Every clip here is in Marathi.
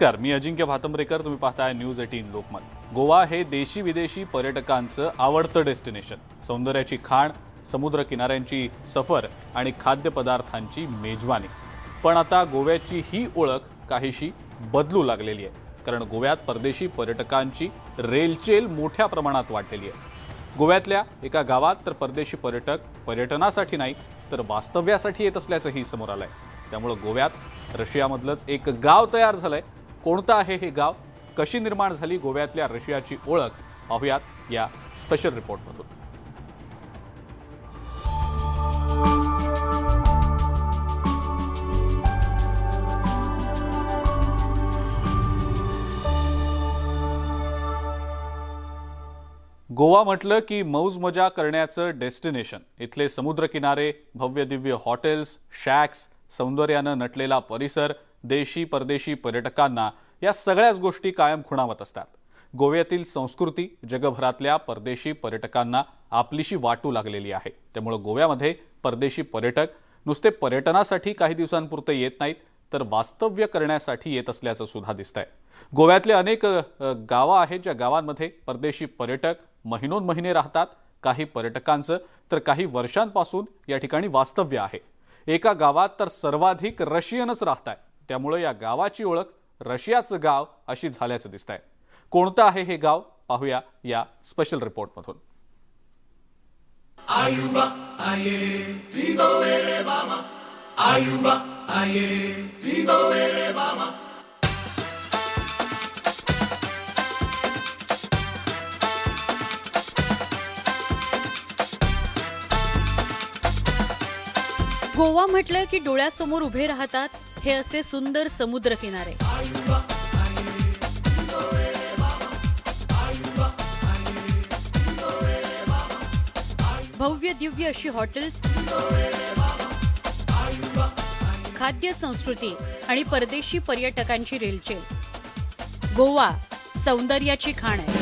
नमस्कार, मी अजिंक्य भातंब्रेकर. तुम्ही पाहताय न्यूज 18 लोकमत. गोवा हे देशी विदेशी पर्यटकांचं आवडतं डेस्टिनेशन. सौंदर्याची खाण, समुद्र किनाऱ्यांची सफर आणि खाद्यपदार्थांची मेजवानी. पण आता गोव्याची ही ओळख काहीशी बदलू लागलेली आहे, कारण गोव्यात परदेशी पर्यटकांची रेलचेल मोठ्या प्रमाणात वाढलेली आहे. गोव्यातल्या एका गावात तर परदेशी पर्यटक पर्यटनासाठी नाही तर वास्तव्यासाठी येत असल्याचंही समोर आलंय. त्यामुळे गोव्यात रशियामधलंच एक गाव तयार झालंय. कोणतं आहे हे गाव, कशी निर्माण झाली गोव्यातल्या रशियाची ओळख, पाहूयात या स्पेशल रिपोर्टमधून. गोवा म्हटलं की मौज मजा करण्याचं डेस्टिनेशन. इथले समुद्रकिनारे, भव्य दिव्य हॉटेल्स, शॅक्स, सौंदर्यानं नटलेला परिसर, देशी परदेशी पर्यटकांना या सगळ्याच गोष्टी कायम खुणावत असतात. गोव्यातील संस्कृती जगभरातल्या परदेशी पर्यटकांना आपलीशी वाटू लागलेली आहे. त्यामुळे गोव्यामध्ये परदेशी पर्यटक नुसते पर्यटनासाठी काही दिवसांपुरते येत नाहीत तर वास्तव्य करण्यासाठी येत असल्याचं सुद्धा दिसतंय. गोव्यातले अनेक गावं आहेत ज्या गावांमध्ये परदेशी पर्यटक महिनोन्महिने राहतात. काही पर्यटकांचं तर काही वर्षांपासून या ठिकाणी वास्तव्य आहे. एका गावात तर सर्वाधिक रशियनच राहतात. त्यामुळे या गावाची ओळख रशियाचं गाव अशी झाल्याचं दिसतंय. कोणतं आहे हे गाव, पाहूया या स्पेशल रिपोर्टमधून. गोवा म्हटलं की डोळ्यासमोर उभे राहतात हे असे सुंदर समुद्र किनारे. भव्य दिव्य अशी हॉटेल्स, खाद्य संस्कृती आणि परदेशी पर्यटकांची रेलचेल. गोवा सौंदर्याची खाण आहे.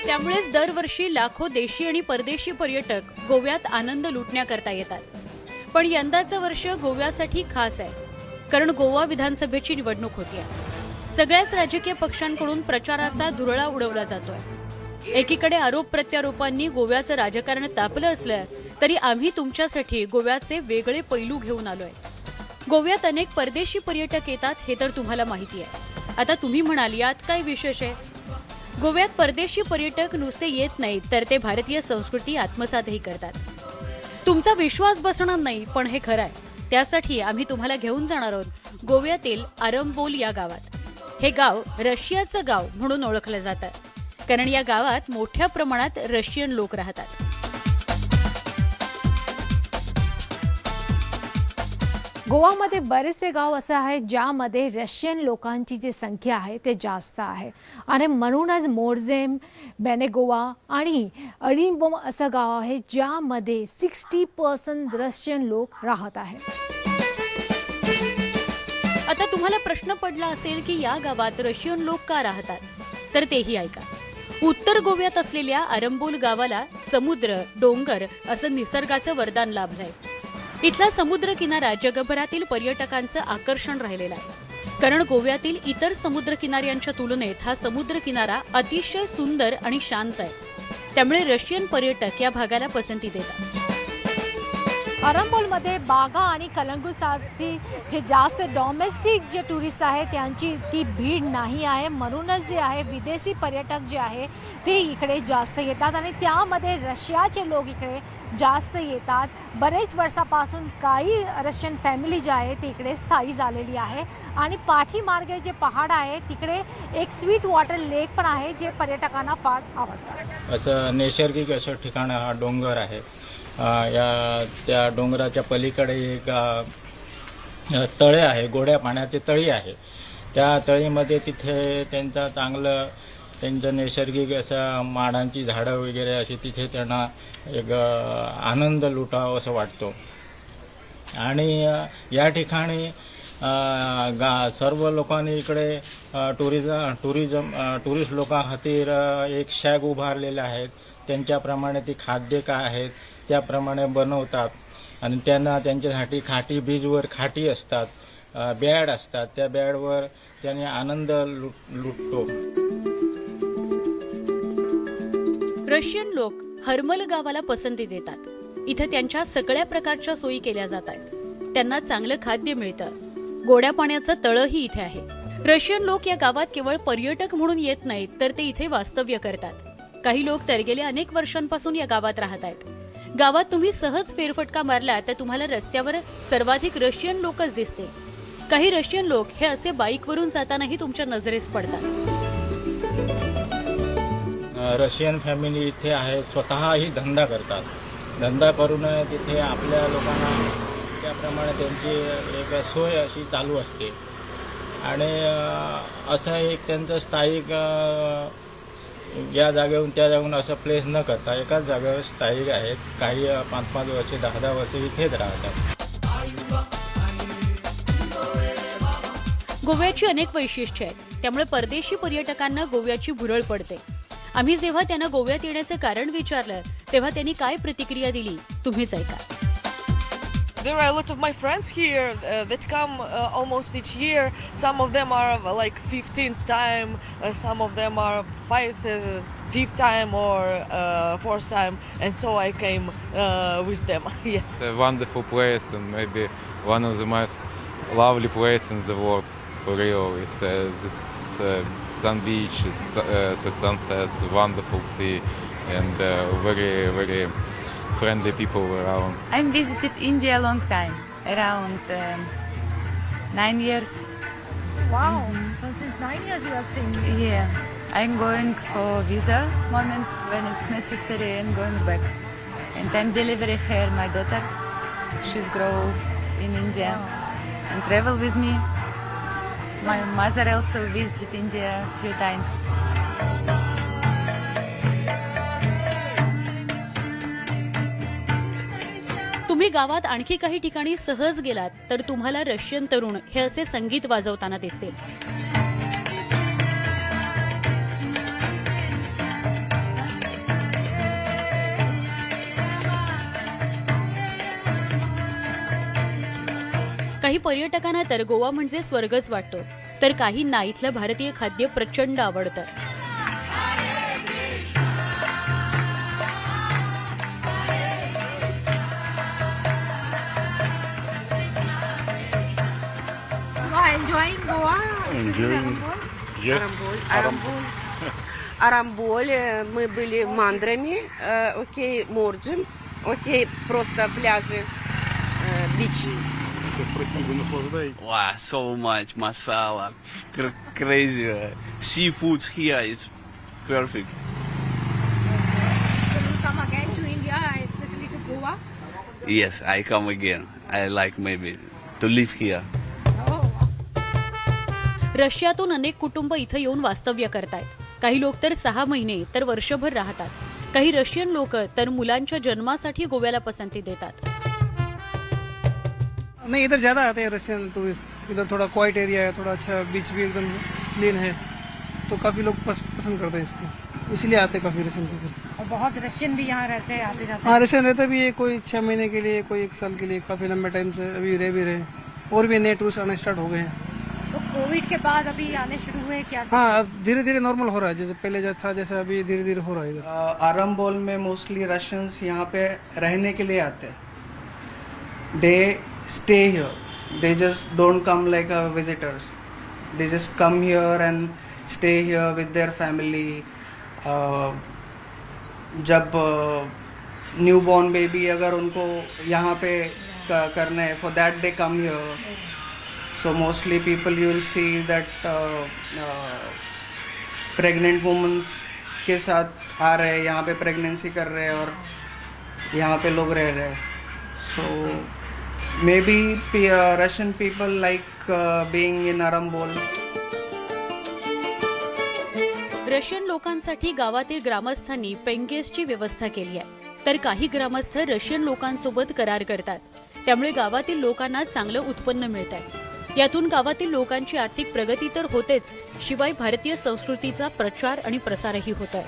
त्यामुळेच दरवर्षी लाखो देशी आणि परदेशी पर्यटक गोव्यात आनंद लुटण्याकरता येतात. पण यंदाचं वर्ष गोव्यासाठी खास आहे, कारण गोवा विधानसभेची निवडणूक होतीये. सगळ्याच राजकीय पक्षांकडून प्रचाराचा धुरळा उडवला जातोय. एकीकडे आरोप प्रत्यारोपांनी गोव्याचं राजकारण तापलं असलं तरी आम्ही तुमच्यासाठी गोव्याचे वेगळे पैलू घेऊन आलोय. गोव्यात अनेक परदेशी पर्यटक येतात हे तर तुम्हाला माहिती आहे. आता तुम्ही म्हणाल यात काय विशेष आहे? गोव्यात परदेशी पर्यटक नुसते येत नाहीत तर ते भारतीय संस्कृती आत्मसातही करतात. तुमचा विश्वास बसणार नाही, पण हे खरं आहे. त्यासाठी आम्ही तुम्हाला घेऊन जाणार आहोत गोव्यातील आरंबोल या गावात. हे गाव रशियाचं गाव म्हणून ओळखलं जातं, कारण या गावात मोठ्या प्रमाणात रशियन लोक राहतात. गोवामध्ये बरेचसे गाव असं आहे ज्यामध्ये रशियन लोकांची जी संख्या आहे ते जास्त आहे. आणि म्हणूनच मोर्जेम, बेनेगोवा आणि अरिंबोम असं गाव आहे ज्यामध्ये 60% रशियन लोक राहत आहेत. आता तुम्हाला प्रश्न पडला असेल की या गावात रशियन लोक का राहतात, तर तेही ऐका. उत्तर गोव्यात असलेल्या आरंबोल गावाला समुद्र, डोंगर असं निसर्गाचं वरदान लाभलंय. इथला समुद्र किनारा जगभरातील पर्यटकांचं आकर्षण राहिलेलं आहे, कारण गोव्यातील इतर समुद्र किनाऱ्यांच्या तुलनेत हा समुद्र किनारा अतिशय सुंदर आणि शांत आहे. त्यामुळे रशियन पर्यटक या भागाला पसंती देतात. आरंबोलमध्ये बागा आणि कलंगूटसाठी जे जास्त डॉमेस्टिक जे टुरिस्ट आहेत त्यांची ती भीड नाही आहे. म्हणूनच जे आहे विदेशी पर्यटक जे आहे ते इकडे जास्त येतात आणि त्यामध्ये रशियाचे लोक इकडे जास्त येतात. बरेच वर्षापासून काही रशियन फॅमिली जे आहे ती इकडे स्थायी झालेली आहे. आणि पाठीमार्गे जे पहाड आहे तिकडे एक स्वीट वॉटर लेक पण आहे जे पर्यटकांना फार आवडतात. असं नैसर्गिक असं ठिकाण हा डोंगर आहे. त्या डोंगराच्या पलीकडे एक तळे आहे, गोड्या पाण्याचे तळी आहे. त्या तळीमध्ये तिथे त्यांचं नैसर्गिक असं माडांची झाडं वगैरे अशी तिथे त्यांना एक आनंद लुटावा असं वाटतो. आणि या ठिकाणी सर्व लोकांनी इकडे टुरिस्ट लोकां खातीर एक शॅग उभारलेले आहेत. त्यांच्याप्रमाणे ती खाद्य काय आहेत त्याप्रमाणे बनवतात आणि त्यांना त्यांच्यासाठी खाटी बीजवर खाटी असतात, बॅड असतात, त्या बॅडवर त्याने आनंद लुटतो. रशियन लोक हर्मल गावाला पसंती देतात. इथं त्यांच्या सगळ्या प्रकारच्या सोयी केल्या जातात. त्यांना चांगलं खाद्य मिळतं. गोड्या पाण्याचं तळंही इथे आहे. रशियन लोक या गावात केवळ पर्यटक म्हणून येत नाहीत, तर ते इथे वास्तव्य करतात. काही लोक तर गेल्या अनेक वर्षांपासून या गावात राहत आहेत. गावात तुम्ही सहज फेरफटका मारला तर तुम्हाला रस्त्यावर सर्वाधिक रशियन लोकच दिसते. काही रशियन लोक हे असे बाईकवरून जातानाही तुमच्या नजरेस पडतात. रशियन फॅमिली इथे आहे, स्वतःही धंदा करतात. धंदा करून तिथे आपल्या लोकांना त्याप्रमाणे त्यांची एक सोय अशी चालू असते आणि असं एक त्यांचं स्थायिक या जागेहून त्या जागेहून असं प्लेस न करता एकाच जागेवर स्थायिक आहेत. काही 5-5 वर्षे 10-10 वर्षे इथेच राहतात. गोव्याची अनेक वैशिष्ट्ये आहेत, त्यामुळे परदेशी पर्यटकांना गोव्याची भुरळ पडते. आम्ही जेव्हा त्यांना गोव्यात येण्याचं कारण विचारलं तेव्हा त्यांनी काय प्रतिक्रिया दिली तुम्हीच ऐका. There are a lot of my friends here that come almost each year. Some of them are like 15th time, some of them are 5th time or 4th time, and so I came with them. Yes. It's a wonderful place and maybe one of the most lovely places in the world, for real. It's this sun beach, it's the sunsets, wonderful sea, and very, very friendly people around. I'm visited India a long time, around 9 years. Wow. So since 9 years you are staying here. Yeah, I'm going for visa moments when it's necessary and going back. And I'm delivery here my daughter. She's grow in India and travel with me. My mother also visited India a few times. तुम्ही गावात आणखी काही ठिकाणी सहज गेलात तर तुम्हाला रशियन तरुण हे असे संगीत वाजवताना दिसतील. काही पर्यटकांना तर गोवा म्हणजे स्वर्गच वाटतो, तर काहींना इथलं भारतीय खाद्य प्रचंड आवडतं. Enjoying Goa? Enjoying. Yes. Арамболь, мы были мандрами, окей, Морджим, окей, просто пляжи, бич. Wow, so much masala, crazy. Seafood here is perfect. Will you come again to India, especially to Goa? Yes, I come again. I like maybe to live here. रशियातून अनेक कुटुंब इथं येऊन वास्तव्य करतायत. काही लोक तर 6 महिने तर वर्षभर राहतात. काही रशियन लोक तर मुलांच्या जन्मासाठी गोव्याला पसंती देतात. नहीं, इधर ज़्यादा आते हैं रशियन टूरिस्ट. इधर थोड़ा क्वाइट एरिया है, थोड़ा अच्छा बीच भी एकदम क्लीन है, तो काफ़ी लोग पसंद करते हैं इसको, इसलिए आते हैं काफ़ी रशियन पीपल. और बहुत रशियन भी यहाँ रहते हैं, आते जाते. हाँ, रशियन रहते भी है, कोई 6 महीने के लिए, कोई 1 साल के लिए, काफ़ी लंबे टाइम से अभी रह भी रहे हैं. और भी नए टूरिस्ट आने स्टार्ट हो गए हैं. तो कोविड के बाद अभी आने शुरू हुए क्या? हाँ, अब धीरे धीरे नॉर्मल हो रहा है, जैसे पहले जैसा था जैसे अभी धीरे धीरे हो रहा है इधर. आरंबोल में मोस्टली रशियंस यहाँ पे रहने के लिए आते हैं. They stay here, they just don't come like visitors. They just come here and stay here with their family. जब न्यूबॉर्न बेबी अगर उनको यहाँ पे करना है, for that they come here. So mostly people you will see that pregnant women के साथ आ रहे हैं, यहाँ पे प्रेगनेंसी कर रहे हैं और यहाँ पे लोग रह रहे हैं. So maybe Russian people like being in Arambol. Russian लोकांसाठी गावातील ग्रामस्थांनी पेंगेसची व्यवस्था केली आहे, तर काही ग्रामस्थ रशियन लोकांसोबत करार करतात. त्यामुळे गावातील लोकांना चांगलं उत्पन्न मिळतंय. यातून गावातील लोकांची आर्थिक प्रगती तर होतेच, शिवाय भारतीय संस्कृतीचा प्रचार आणि प्रसारही होतोय.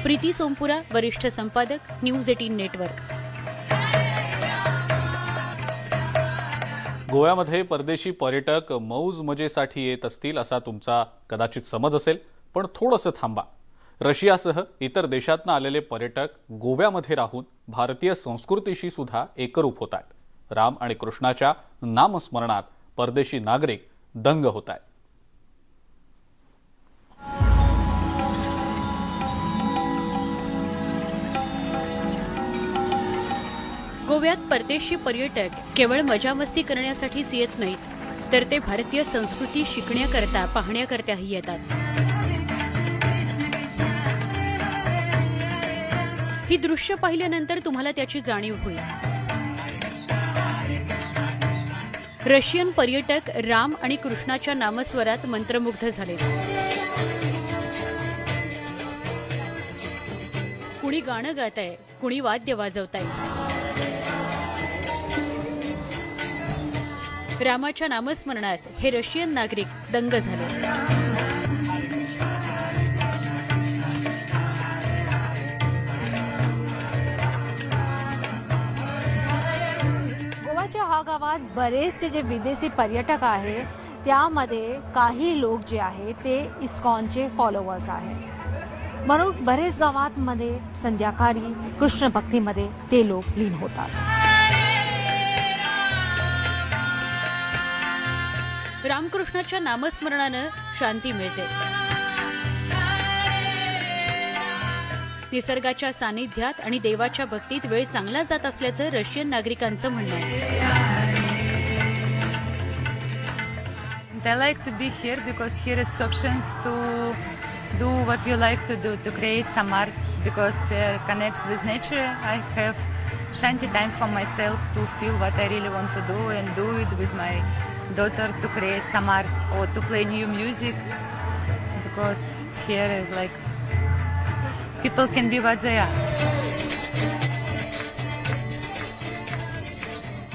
प्रीती सोमपुरा, वरिष्ठ संपादक, न्यूज 18 नेटवर्क. गोव्यामध्ये परदेशी पर्यटक मौज मजेसाठी येत असतील असा तुमचा कदाचित समज असेल, पण थोडंसं थांबा. रशियासह इतर देशातनं आलेले पर्यटक गोव्यामध्ये राहून भारतीय संस्कृतीशी सुद्धा एकरूप होत आहेत. राम आणि कृष्णाच्या नामस्मरणात परदेशी नागरिक दंग होत आहेत. गोव्यात परदेशी पर्यटक केवळ मजामस्ती करण्यासाठीच येत नाहीत, तर ते भारतीय संस्कृती शिकण्याकरता, पाहण्याकरताही येतात. ही दृश्य पाहिल्यानंतर तुम्हाला त्याची जाणीव होईल. रशियन पर्यटक राम आणि कृष्णाच्या नामस्वरात मंत्रमुग्ध झाले. कुणी गाणं गाताय, कुणी वाद्य वाजवताय. रामाच्या नामस्मरणात हे रशियन नागरिक दंग झाले. गोवाच्या हा गावात बरेचसे जे विदेशी पर्यटक आहे, त्यामध्ये काही लोक जे आहे ते इस्कॉनचे फॉलोअर्स आहे. म्हणून बरेच गावांमध्ये संध्याकाळी कृष्ण भक्तीमध्ये ते लोक लीन होतात. रामकृष्णाच्या नामस्मरणानं शांती मिळते. निसर्गाच्या सानिध्यात आणि देवाच्या भक्तीत वेळ चांगला जात असल्याचं रशियन नागरिकांचं म्हणणं आहे. I like to be here because here it's options to do what you like to do, to create some art because connects with nature. I have shanty time for myself to feel what I really want to do and do it with my daughter to create some art or to play new music because here like people can be what they are.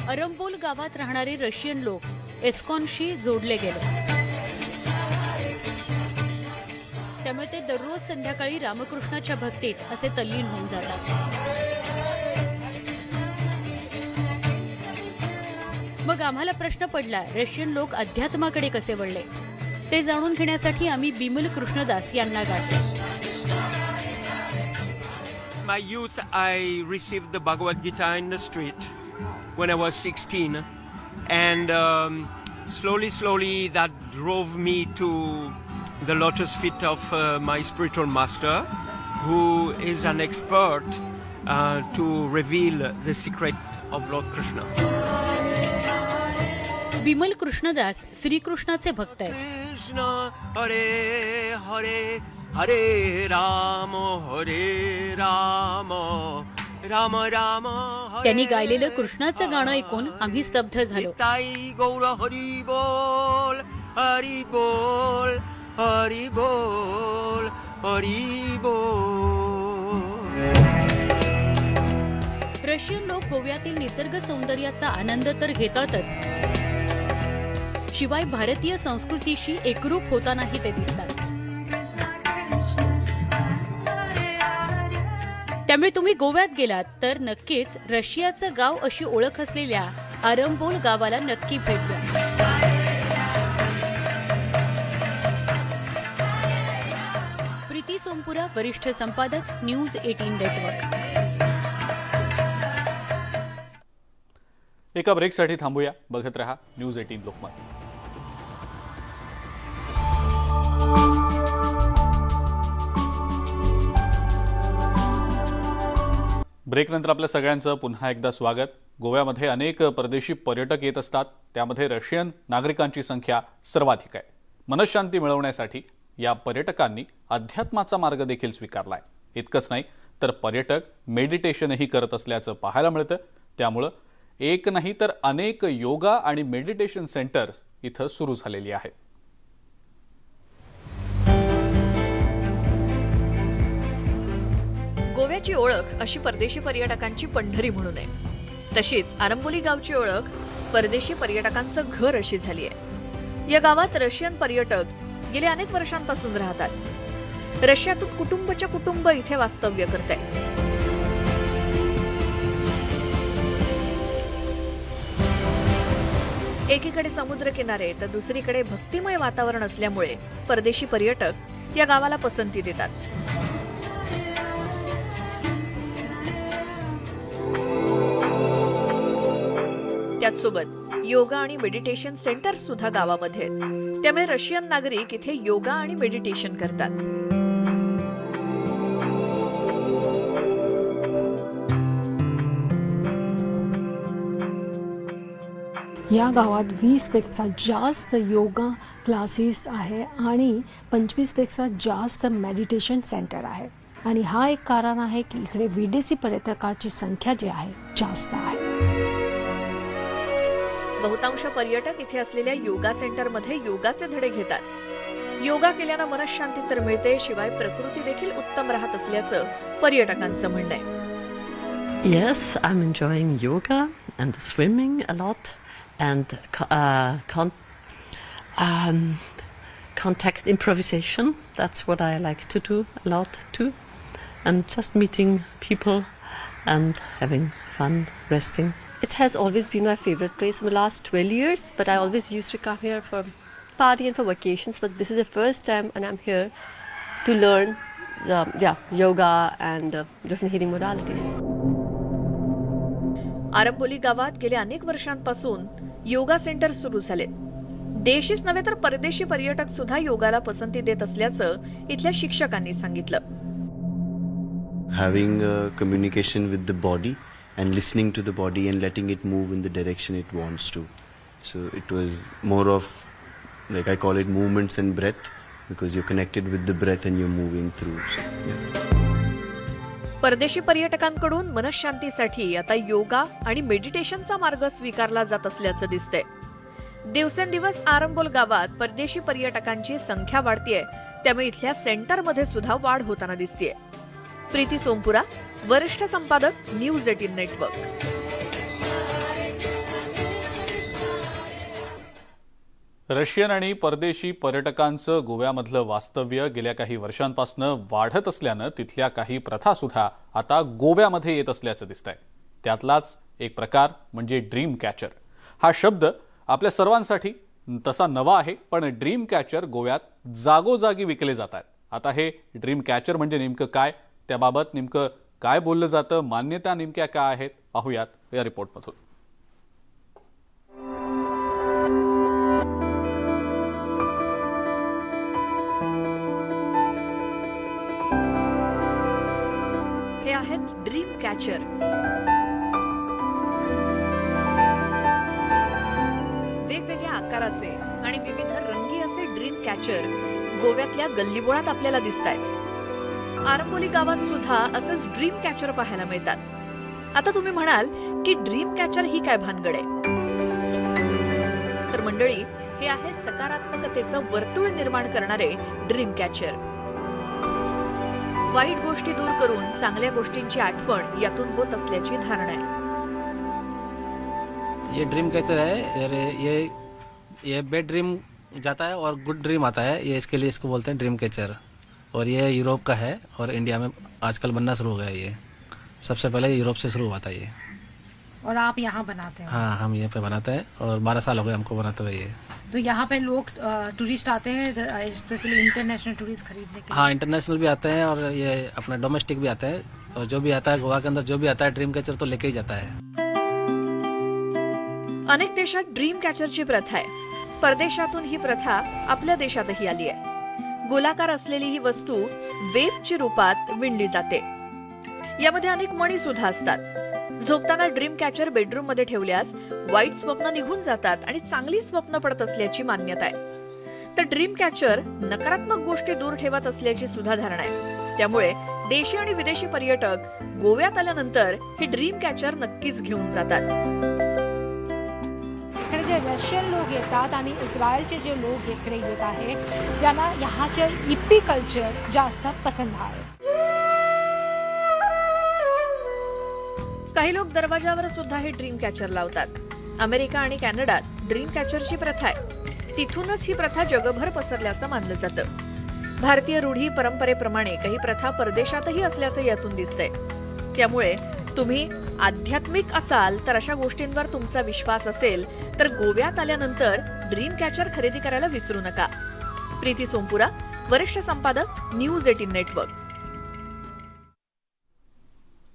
अरंबोल गावात राहणारे रशियन लोक एस्कॉनशी जोडले गेले. त्यामुळे ते दररोज संध्याकाळी रामकृष्णाच्या भक्तीत असे तल्लीन होऊन जातात. मग आम्हाला प्रश्न पडला, रशियन लोक अध्यात्माकडे कसे वळले? ते जाणून घेण्यासाठी आम्ही बिमल कृष्णदास यांना गाठले. My youth, I received the Bhagavad Gita in the street when I was 16, and slowly that drove me to the lotus feet of my spiritual master, who is an expert to reveal the secret of Lord Krishna. Bimal Krishnadas श्रीकृष्णाचे भक्त आहेत. Krishna Hare Hare Hare Rama Hare Rama Rama Rama Hare. त्यांनी गायलेलं कृष्णाचं गाणं ऐकून आम्ही स्तब्ध झालो. निताई गौर हरी बोल हरी बोल हरी बोल हरी बोल. रशियन लोक गोव्यातील निसर्ग सौंदर्याचा आनंद तर घेतातच, शिवाय भारतीय संस्कृतीशी एकरूप होतानाही ते दिसतात. त्यामुळे तुम्ही गोव्यात गेलात तर नक्कीच रशियाचं गाव अशी ओळख असलेल्या अरंबोल गावाला नक्की भेट द्या. प्रीती सोमपुरा, वरिष्ठ संपादक, न्यूज 18 नेटवर्क. एका ब्रेकसाठी थांबूया. बघत रहा न्यूज 18 लोकमत. ब्रेकनंतर आपल्या सगळ्यांचं पुन्हा एकदा स्वागत. गोव्यामध्ये अनेक परदेशी पर्यटक येत असतात, त्यामध्ये रशियन नागरिकांची संख्या सर्वाधिक आहे. मनशांती मिळवण्यासाठी या पर्यटकांनी अध्यात्माचा मार्ग देखील स्वीकारलाय. इतकंच नाही तर पर्यटक मेडिटेशनही करत असल्याचं पाहायला मिळतं. त्यामुळं एक नाही तर अनेक योगा आणि मेडिटेशन सेंटर्स इथं सुरू झालेली आहेत. गोव्याची ओळख अशी परदेशी पर्यटकांची पंढरी म्हणून आहे. तशीच आरंबोली गावची ओळख परदेशी पर्यटकांचं घर अशी झाली आहे. या गावात रशियन पर्यटक गेल्या अनेक वर्षांपासून राहतात. रशियातून कुटुंबच्या कुटुंब इथे वास्तव्य करते. एकीकडे समुद्र किनारे तर दुसरीकडे भक्तिमय वातावरण असल्यामुळे परदेशी पर्यटक या गावाला पसंती देतात. त्याचसोबत योगा आणि मेडिटेशन सेंटर सुद्धा गावामध्ये आहेत. त्यामुळे रशियन नागरिक इथे योगा आणि मेडिटेशन करतात. या गावात 20पेक्षा जास्त योगा क्लासेस आहे आणि 25पेक्षा जास्त मेडिटेशन सेंटर आहे. आणि हा एक कारण आहे की इकडे विदेशी पर्यटकाची संख्या जी आहे जास्त आहे. बहुतांश पर्यटक इथे असलेल्या योगा सेंटरमध्ये योगाचे धडे घेतात. योगा केल्यानं मनशांती तर मिळते, शिवाय प्रकृती देखील उत्तम राहत असल्याचं पर्यटकांचं म्हणणं आहे. Yes, I'm enjoying yoga and swimming a lot and contact improvisation. That's what I like to do a lot too. And just meeting people and having fun, resting. It has always been my favorite place for the last 12 years, but I always used to come here for party and for vacations, but this is the first time and I'm here to learn yoga and different healing modalities. आरंबोली गावात गेल्या अनेक वर्षांपासून योगा सेंटर सुरू झालेत. देशीच नव्हे तर परदेशी पर्यटक सुद्धा योगाला पसंती देत असल्याचं इथल्या शिक्षकांनी सांगितलं. Having a communication with the body and listening to the body and letting it move in the direction it wants to. So it was more of, like I call it, movements and breath, because you're connected with the breath and you're moving through. So, yeah. परदेशी पर्यटकांकडून मनशांतीसाठी आता योगा आणि मेडिटेशनचा मार्ग स्वीकारला जात असल्याचं दिसतंय. दिवसेंदिवस आरंबोल गावात परदेशी पर्यटकांची संख्या वाढतीये, त्यामुळे इथल्या सेंटरमध्ये सुद्धा वाढ होताना दिसतेय. प्रीती सोमपुरा, वरिष्ठ संपादक, न्यूज 18 नेटवर्क. रशियन आणि परदेशी पर्यटकांचं गोव्यामधलं वास्तव्य गेल्या काही वर्षांपासून वाढत असल्यानं तिथल्या काही प्रथा सुद्धा आता गोव्यामध्ये येत असल्याचं दिसतंय. त्यातलाच एक प्रकार म्हणजे ड्रीम कॅचर. हा शब्द आपल्या सर्वांसाठी तसा नवा आहे, पण ड्रीम कॅचर गोव्यात जागोजागी विकले जातात. आता हे ड्रीम कॅचर म्हणजे नेमकं काय, त्याबाबत नेमकं काय बोललं जातं, मान्यता नेमक्या काय आहेत, पाहूयात या रिपोर्टमधून. हे आहेत ड्रीम कॅचर. वेगवेगळ्या आकाराचे आणि विविध रंगी असे ड्रीम कॅचर गोव्यातल्या गल्लीबोळात आपल्याला दिसतायत. आरंबोली गावात सुद्धा असंच ड्रीम कॅचर पाहायला मिळतात. आता तुम्ही म्हणाल की ड्रीम कॅचर ही काय भानगड आहे, तर मंडळी, हे आहे सकारात्मकतेचं वर्तुळ निर्माण करणारे ड्रीम कॅचर. वाईट गोष्टी दूर करून चांगल्या गोष्टींची आठवण यातून होत असल्याची धारणा आहे. ये ड्रीम कैचर है, ये बैड ड्रीम जाता है और गुड ड्रीम आता है, ये इसके लिए इसको बोलते हैं ड्रीम कैचर. और ये यूरोप का है और इंडिया में आजकल बनना शुरू हो गया. ये सबसे पहले यूरोप से शुरू हुआ था ये. और आप यहाँ बनाते हैं? हाँ, हम यहाँ पे बनाते हैं और 12 साल हो गए हमको बनाते हुए ये. तो यहाँ पे लोग टूरिस्ट आते हैं, स्पेशली इंटरनेशनल टूरिस्ट खरीदने के लिए? हाँ, इंटरनेशनल भी आते हैं और ये अपना डोमेस्टिक भी आते हैं. और जो भी आता है गोवा के अंदर, जो भी आता है ड्रीम कैचर तो लेके ही जाता है. अनेक देशात ड्रीम कॅचरची प्रथा आहे. परदेशातून ही प्रथा आपल्या देशातही आली आहे. गोलाकार असलेली ही वस्तू वेबची रूपात विणली जाते. यामध्ये अनेक मणी सुद्धा असतात. झोपताना ड्रीम कॅचर बेडरूम मध्ये ठेवल्यास वाईट स्वप्न निघून जातात आणि चांगली स्वप्न पडत असल्याची मान्यता आहे. तर ड्रीम कॅचर नकारात्मक गोष्टी दूर ठेवत असल्याची सुद्धा धारणा आहे. त्यामुळे देशी आणि विदेशी पर्यटक गोव्यात आल्यानंतर हे ड्रीम कॅचर नक्कीच घेऊन जातात. इकडे जे रशियन लोक येतात आणि इस्रायलचे जे लोक इकडे येत आहेत, त्यांना ह्याचे इप्पी कल्चर जास्त पसंत आहे. काही लोक दरवाजावर सुद्धा हे ड्रीम कॅचर लावतात. अमेरिका आणि कॅनडात ड्रीम कॅचरची प्रथा आहे. तिथूनच ही प्रथा जगभर पसरल्याचं मानलं जातं. भारतीय रूढी परंपरेप्रमाणे काही प्रथा परदेशातही असल्याचं यातून दिसतंय. त्यामुळे तुम्ही आध्यात्मिक असाल तर अशा गोष्टींवर तुमचा विश्वास असेल तर गोव्यात आल्यानंतर ड्रीम कॅचर खरेदी करायला विसरू नका. प्रीती सोमपुरा, वरिष्ठ संपादक, न्यूज 18 नेटवर्क.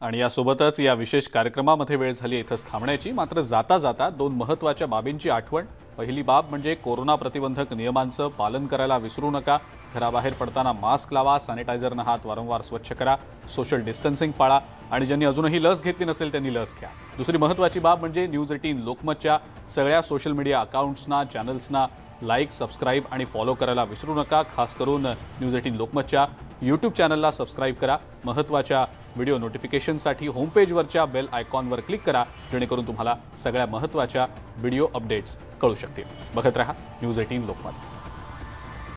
आणि यासोबतच या विशेष कार्यक्रमामध्ये वेळ झाली इथंच थांबण्याची. मात्र जाता जाता 2 महत्त्वाच्या बाबींची आठवण. पहिली बाब म्हणजे कोरोना प्रतिबंधक नियमांचं पालन करायला विसरू नका. घराबाहेर पडताना मास्क लावा, सॅनिटायझरनं हात वारंवार स्वच्छ करा, सोशल डिस्टन्सिंग पाळा आणि ज्यांनी अजूनही लस घेतली नसेल त्यांनी लस घ्या. दुसरी महत्त्वाची बाब म्हणजे न्यूज 18 लोकमतच्या सगळ्या सोशल मीडिया अकाउंट्सना, चॅनल्सना लाईक, सबस्क्राईब आणि फॉलो करायला विसरू नका. खास करून न्यूज 18 लोकमतच्या यूट्यूब चॅनलला सबस्क्राईब करा. महत्त्वाच्या व्हिडिओ नोटिफिकेशनसाठी होमपेजवरच्या बेल आयकॉनवर क्लिक करा, जेणेकरून तुम्हाला सगळ्या महत्त्वाच्या व्हिडिओ अपडेट्स कळू शकतील. बघत रहा न्यूज 18 लोकमत.